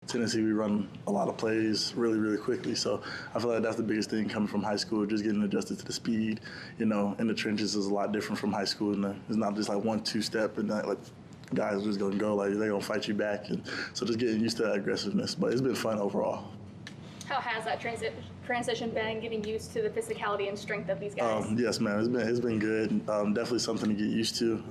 Tennessee, we run a lot of plays really, really quickly. So I feel like that's the biggest thing coming from high school, just getting adjusted to the speed. In the trenches is a lot different from high school. And it's not just like 1-2 step and like guys are just going to go, like they're going to fight you back. And so just getting used to that aggressiveness. But it's been fun overall. How has that transition been, getting used to the physicality and strength of these guys? Yes, man, it's been good. Definitely something to get used to.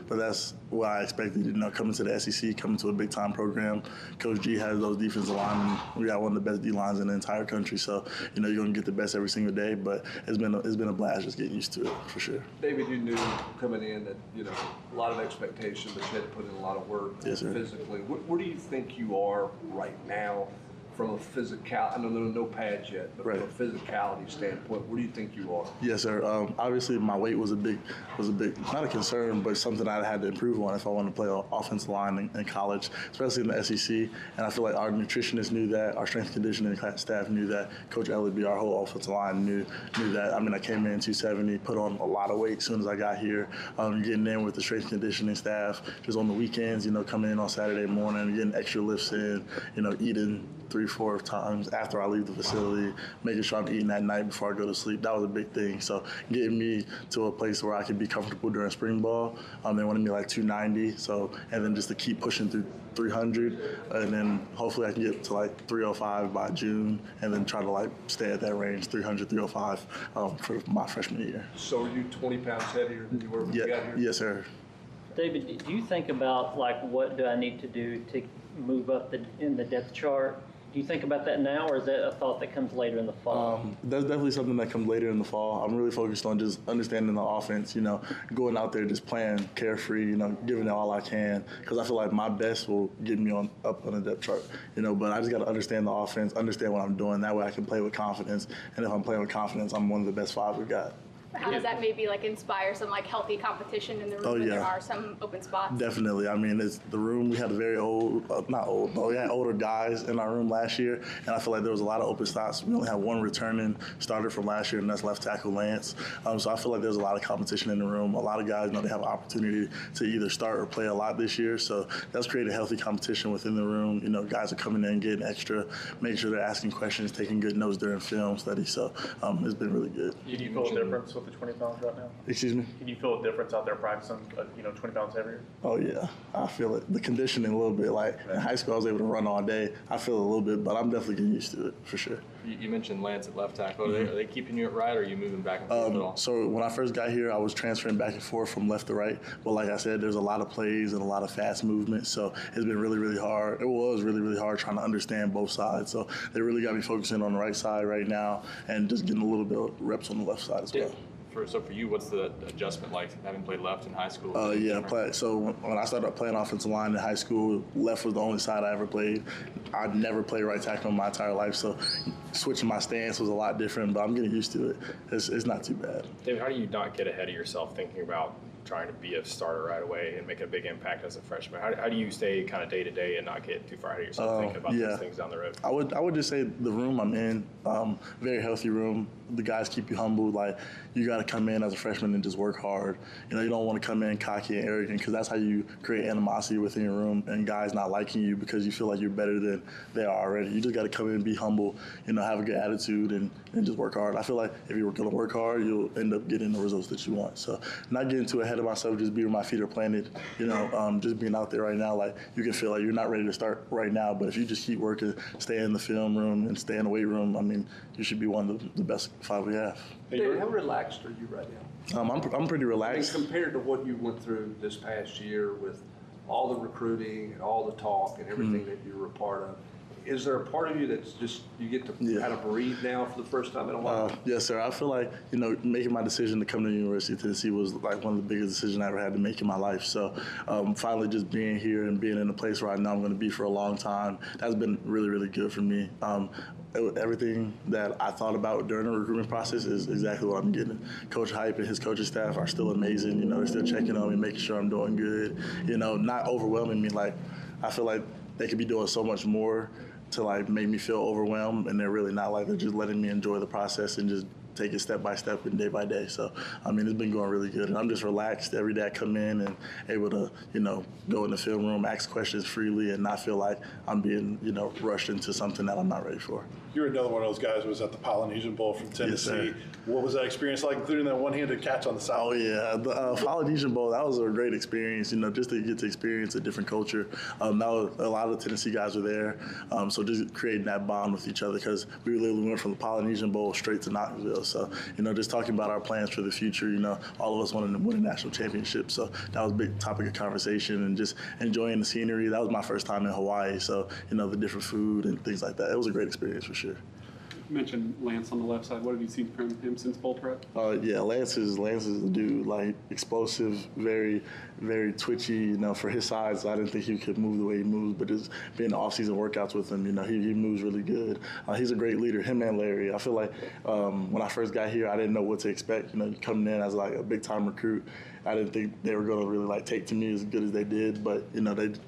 But that's what I expected. Coming to the SEC, coming to a big time program. Coach G has those defensive linemen. We got one of the best D lines in the entire country. So you're going to get the best every single day. But it's been a blast just getting used to it for sure. David, you knew coming in that a lot of expectation, but you had to put in a lot of work physically. Where do you think you are right now? From a physical, I know there are no pads yet, but from a physicality standpoint, where do you think you are? Yes, sir. Obviously, my weight was a big, not a concern, but something I had to improve on if I wanted to play offensive line in college, especially in the SEC. And I feel like our nutritionists knew that, our strength conditioning staff knew that, Coach Ellerby, our whole offensive line knew that. I mean, I came in 270, put on a lot of weight as soon as I got here. Getting in with the strength conditioning staff, just on the weekends, coming in on Saturday morning, getting extra lifts in, eating 3-4 times after I leave the facility, making sure I'm eating at night before I go to sleep. That was a big thing. So getting me to a place where I could be comfortable during spring ball. They wanted me like 290. So, and then just to keep pushing through 300, and then hopefully I can get to like 305 by June, and then try to like stay at that range, 300, 305 for my freshman year. So are you 20 pounds heavier than you were when you got here? Yes, sir. David, do you think about like what do I need to do to move up in the depth chart? Do you think about that now, or is that a thought that comes later in the fall? That's definitely something that comes later in the fall. I'm really focused on just understanding the offense, going out there just playing carefree, giving it all I can, because I feel like my best will get me up on the depth chart, but I just got to understand the offense, understand what I'm doing. That way I can play with confidence, and if I'm playing with confidence, I'm one of the best 5 we've got. How does that maybe inspire some healthy competition in the room when there are some open spots? Definitely. I mean, it's the room. We had a very not old, but we had older guys in our room last year, and I feel like there was a lot of open spots. We only had one returning starter from last year, and that's left tackle Lance. So I feel like there's a lot of competition in the room. A lot of guys know they have an opportunity to either start or play a lot this year, so that's created healthy competition within the room. Guys are coming in, getting extra, making sure they're asking questions, taking good notes during film study. So it's been really good. Can you feel a difference with the 20 pounds right now? Excuse me? Can you feel a difference out there practicing, 20 pounds heavier? Oh, yeah. I feel it. The conditioning a little bit. In high school, I was able to run all day. I feel it a little bit, but I'm definitely getting used to it, for sure. You mentioned Lance at left tackle. Are they keeping you at right, or are you moving back and forth at all? So when I first got here, I was transferring back and forth from left to right. But like I said, there's a lot of plays and a lot of fast movement. So it's been really, really hard. It was really, really hard trying to understand both sides. So they really got me focusing on the right side right now and just getting a little bit of reps on the left side as well. So for you, what's the adjustment like, having played left in high school? So when I started playing offensive line in high school, left was the only side I ever played. I'd never played right tackle in my entire life, so switching my stance was a lot different, but I'm getting used to it. It's not too bad. David, how do you not get ahead of yourself thinking about trying to be a starter right away and make a big impact as a freshman? How do you stay kind of day to day and not get too far ahead of yourself thinking about these things down the road? I would just say the room I'm in, very healthy room. The guys keep you humble. Like, you got to come in as a freshman and just work hard. You don't want to come in cocky and arrogant, because that's how you create animosity within your room and guys not liking you because you feel like you're better than they are already. You just got to come in and be humble, have a good attitude and just work hard. I feel like if you're going to work hard, you'll end up getting the results that you want. So not getting too ahead of myself, just be where my feet are planted. Just being out there right now, like, you can feel like you're not ready to start right now, but if you just keep working, stay in the film room and stay in the weight room, I mean, you should be one of the best 5 we have. David, how relaxed are you right now? I'm pretty relaxed. Compared to what you went through this past year with all the recruiting and all the talk and everything that you were a part of, is there a part of you that's just, you get to kind of breathe now for the first time in a while? Yes, sir. I feel like, making my decision to come to the University of Tennessee was like one of the biggest decisions I ever had to make in my life. So finally just being here and being in a place where I know I'm going to be for a long time, that's been really, really good for me. Everything that I thought about during the recruitment process is exactly what I'm getting. Coach Hype and his coaching staff are still amazing. They're still checking on me, making sure I'm doing good. Not overwhelming me. Like, I feel like they could be doing so much more to make me feel overwhelmed, and they're really not. They're just letting me enjoy the process and just take it step by step and day by day. So, I mean, it's been going really good. And I'm just relaxed every day I come in and able to, go in the film room, ask questions freely and not feel like I'm being, rushed into something that I'm not ready for. You're another one of those guys who was at the Polynesian Bowl from Tennessee. Yes, what was that experience like doing that one-handed catch on the side? Oh, yeah. The Polynesian Bowl, that was a great experience, just to get to experience a different culture. That was, a lot of the Tennessee guys were there. So just creating that bond with each other because we literally went from the Polynesian Bowl straight to Knoxville. So, just talking about our plans for the future, all of us wanted to win a national championship. So that was a big topic of conversation and just enjoying the scenery. That was my first time in Hawaii. So, the different food and things like that. It was a great experience for sure. You mentioned Lance on the left side. What have you seen from him since bowl prep? Yeah, Lance is a dude, like explosive, very, very twitchy, for his size. I didn't think he could move the way he moves, but just being off-season workouts with him, he moves really good. He's a great leader, him and Larry. I feel like when I first got here, I didn't know what to expect, coming in as like a big-time recruit. I didn't think they were going to really take to me as good as they did, but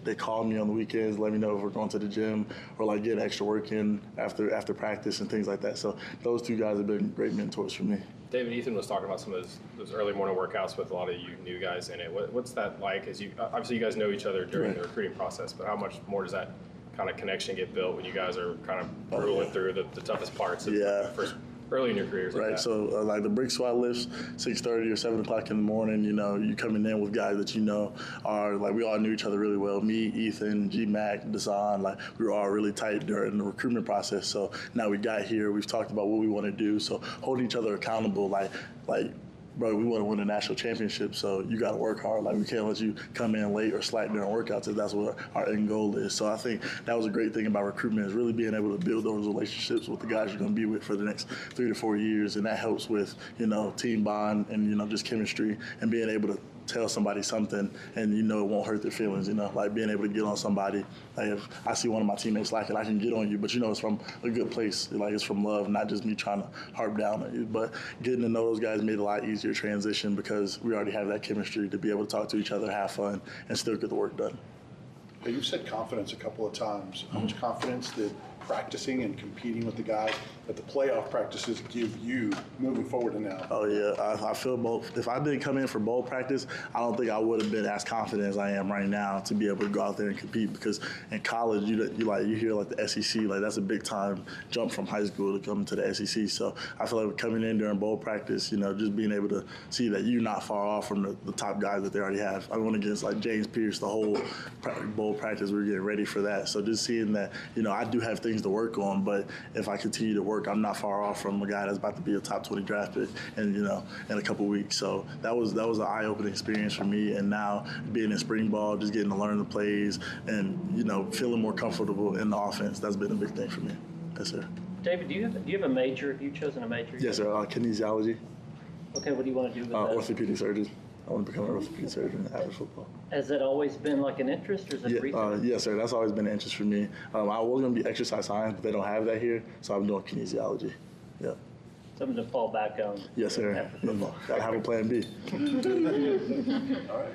they called me on the weekends, let me know if we're going to the gym or getting extra work in after practice and things like that. So those two guys have been great mentors for me. David, Ethan was talking about some of those early morning workouts with a lot of you new guys in it. What's that like? As obviously you guys know each other during the recruiting process, but how much more does that kind of connection get built when you guys are kind of rolling through the toughest parts of the first early in your careers? Right. So the brick squat lifts, 6:30 or 7 o'clock in the morning. You coming in with guys that are we all knew each other really well. Me, Ethan, G Mac, Desan, we were all really tight during the recruitment process. So now we got here, we've talked about what we want to do. So holding each other accountable, bro, we want to win a national championship, so you got to work hard. We can't let you come in late or slack during workouts if that's what our end goal is. So I think that was a great thing about recruitment is really being able to build those relationships with the guys you're going to be with for the next 3 to 4 years, and that helps with, team bond and, just chemistry and being able to tell somebody something and it won't hurt their feelings, being able to get on somebody. If I see one of my teammates slacking, I can get on you, but it's from a good place. It's from love, not just me trying to harp down on you. But getting to know those guys made it a lot easier transition because we already have that chemistry to be able to talk to each other, have fun, and still get the work done. Hey, you've said confidence a couple of times. How much confidence did practicing and competing with the guys that the playoff practices give you moving forward to now? Oh, yeah. I feel both. If I didn't come in for bowl practice, I don't think I would have been as confident as I am right now to be able to go out there and compete because in college, you hear the SEC, that's a big time jump from high school to come to the SEC. So I feel like coming in during bowl practice, just being able to see that you're not far off from the top guys that they already have. I went against James Pierce the whole bowl practice. We were getting ready for that. So just seeing that, I do have things to work on, but if I continue to work, I'm not far off from a guy that's about to be a top 20 draft pick and in a couple weeks. So that was an eye-opening experience for me. And now being in spring ball, just getting to learn the plays and feeling more comfortable in the offense, that's been a big thing for me. Yes, sir. David, do you have a major? Have you chosen a major? Yes, sir. Kinesiology. Okay, what do you want to do with that? Orthopedic surgeon. I want to become an orthopedic surgeon after football. Has that always been an interest, or is it recent? Yes, sir. That's always been an interest for me. I was going to be exercise science, but they don't have that here, so I'm doing kinesiology. Yeah. Something to fall back on. Yes, sir. Got to have a plan B. All right.